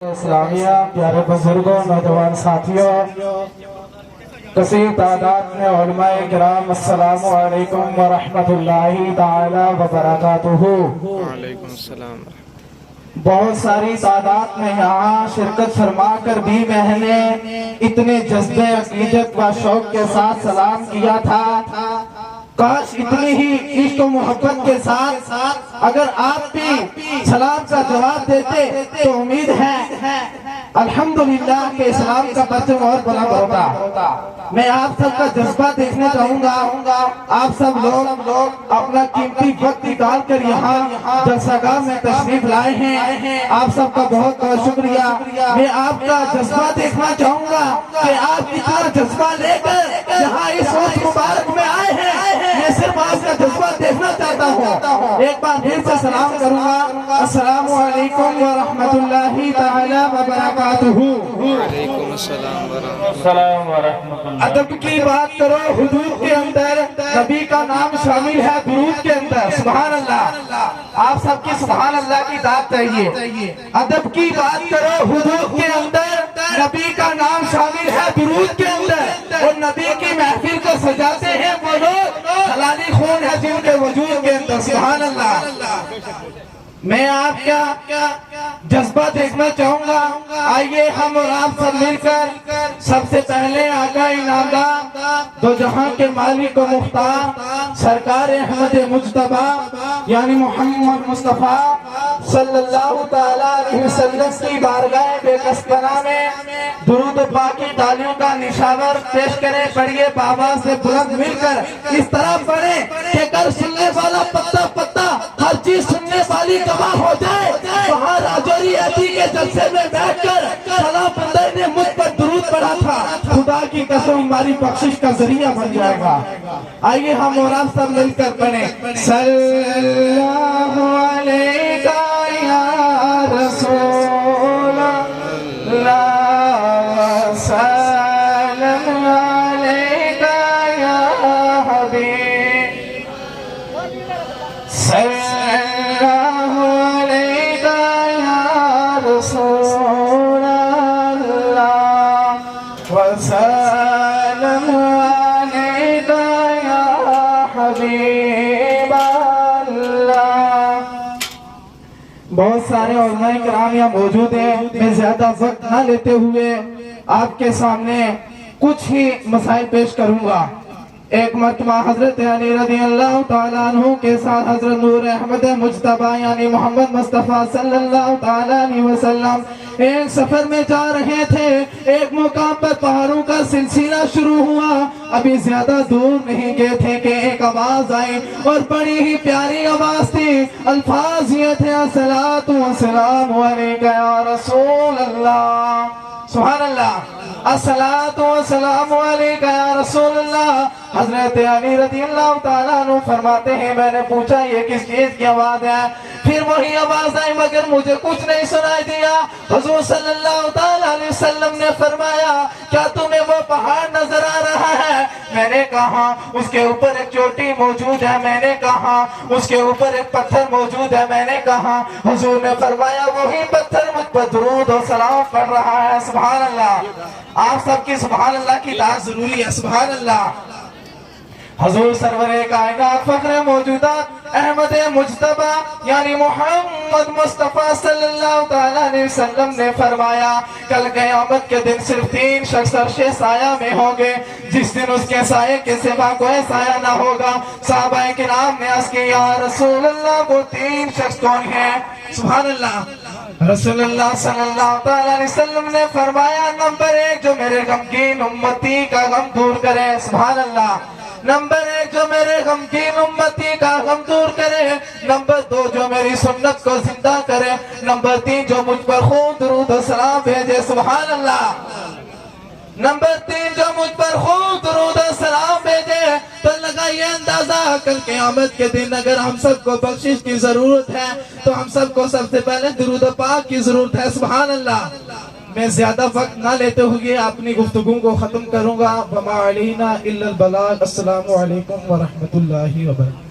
اسلامیہ پیارے بزرگوں نوجوان ساتھیوں کثیر تعداد میں علماء کرام السلام علیکم ورحمۃ اللہ تعالی وبرکاتہ۔ وعلیکم السلام۔ بہت ساری تعداد میں یہاں شرکت فرما کر بھی میں نے اتنے جذبے عقیدت و شوق کے ساتھ سلام کیا تھا۔ کاش اتنی ہی عشق و محبت کے ساتھ اگر آپ بھی سلام کا جواب دیتے تو امید ہے الحمدللہ کہ اسلام کا پرچم اور بلند ہوگا۔ میں آپ سب کا جذبہ دیکھنا چاہوں گا۔ آپ سب لوگ اپنا قیمتی وقت نکال کر یہاں جلسہ گاہ میں تشریف لائے ہیں، آپ سب کا بہت بہت شکریہ۔ میں آپ کا جذبہ دیکھنا چاہوں گا کہ آپ اتنا جذبہ لے کر یہاں اس وقت مبارک میں آئے ہیں، میں صرف آپ کا جذبہ دیکھنا چاہتا ہوں۔ ایک بار پھر سے سلام کروں گا، السلام علیکم ورحمۃ اللہ تعالی وبرکاتہ۔ وعلیکم السلام ورحمۃ اللہ۔ ادب کی بات کرو، حدود کے اندر نبی کا نام شامل ہے، درود کے اندر سبحان اللہ۔ آپ سب کی سبحان اللہ کی داد چاہیے۔ ادب کی بات کرو، حدود کے اندر نبی کا نام شامل ہے، درود کے اندر، اور نبی کی محفل کو سجاتے ہیں وہ لوگ حلالی خون ہے جن کے وجود کے اندر سبحان اللہ۔ میں آپ کا جذبہ دیکھنا چاہوں گا۔ آئیے ہم اور آپ سب مل کر سب سے پہلے آقا انعامدار دو جہاں کے مالک و مختار سرکار احمد مجتبی یعنی محمد مصطفیٰ صلی اللہ تعالی علیہ وسلم کی بارگاہ بے کسبنا میں درود و پاک کی تالیوں کا نشاور پیش کریں۔ پڑھیے بابا سے بلند مل کر اس طرح پڑھیں کہ کر سننے والا پتا پتا ہر چیز سننے والی گواہ ہو جائے۔ وہاں راجوری ایتی کے جلسے میں بیٹھ کر سلام بندر نے مجھ پر درود پڑھا تھا، خدا کی قسم ہماری بخشش کا ذریعہ بن جائے گا۔ آئیے ہم اور آپ سب مل کر پڑھیں، صلی اللہ علیہ یا رسول اللہ وسلم علیہ یا حبیب صلی اللہ علیہ یا رسول اللہ وسلم علیہ یا حبیب اللہ۔ بہت سارے علماء کرام یہاں موجود ہیں، میں زیادہ وقت نہ لیتے ہوئے آپ کے سامنے کچھ ہی مسائل پیش کروں گا۔ ایک مرتبہ حضرت علی رضی اللہ تعالیٰ عنہ کے ساتھ حضرت نور احمد مجتبی یعنی محمد مصطفیٰ صلی اللہ تعالیٰ علیہ وسلم ایک سفر میں جا رہے تھے۔ ایک مقام پر پہاڑوں کا سلسلہ شروع ہوا، ابھی زیادہ دور نہیں گئے تھے کہ ایک آواز آئی اور بڑی ہی پیاری آواز تھی۔ الفاظ یہ تھے، الصلاۃ والسلام علیک یا رسول اللہ سبحان اللہ، الصلاۃ والسلام علیک یا رسول اللہ۔ حضرت علی رضی اللہ تعالیٰ عنہ فرماتے ہیں میں نے پوچھا یہ کس چیز کی آواز ہے؟ پھر وہی آواز آئی مگر مجھے کچھ نہیں سنائی دیا۔ حضور صلی اللہ تعالیٰ علیہ وسلم نے فرمایا کیا تمہیں وہ پہاڑ نظر آ رہا ہے؟ میں نے کہا اس کے اوپر ایک چوٹی موجود ہے، میں نے کہا اس کے اوپر ایک پتھر موجود ہے، میں نے کہا حضور نے فرمایا وہی پتھر مجھ پر درود و سلام پڑھ رہا ہے سبحان اللہ۔ آپ سب کی سبحان اللہ کی داد ضروری ہے سبحان اللہ۔ حضور سرور کائنات فخر موجودات احمد مجتبی یعنی محمد مصطفیٰ صلی اللہ تعالیٰ علیہ وسلم نے فرمایا کل قیامت کے دن صرف 3 شخص عرش سایہ میں ہوں گے، جس دن اس کے سائے کے سوا کوئی سایہ نہ ہوگا۔ صحابہ کرام نے عرض کیا یا رسول اللہ وہ 3 شخص کون ہیں؟ سبحان اللہ۔ رسول اللہ صلی اللہ تعالیٰ علیہ وسلم نے فرمایا نمبر 1 جو میرے غمگین امتی کا غم دور کرے سبحان اللہ، نمبر 1 جو میرے غمگین امتی کا غم دور کرے، نمبر 2 جو میری سنت کو زندہ کرے، نمبر 3 جو مجھ پر خوب درود و سلام بھیجے سبحان اللہ، نمبر 3 جو مجھ پر خوب درود و سلام بھیجے۔ تو لگائیے اندازہ کل قیامت کے دن اگر ہم سب کو بخشش کی ضرورت ہے تو ہم سب کو سب سے پہلے درود و پاک کی ضرورت ہے سبحان اللہ۔ میں زیادہ وقت نہ لیتے ہوئے اپنی گفتگو کو ختم کروں گا۔ وما علینا الا البلاغ۔ السلام علیکم ورحمۃ اللہ وبرکاتہ۔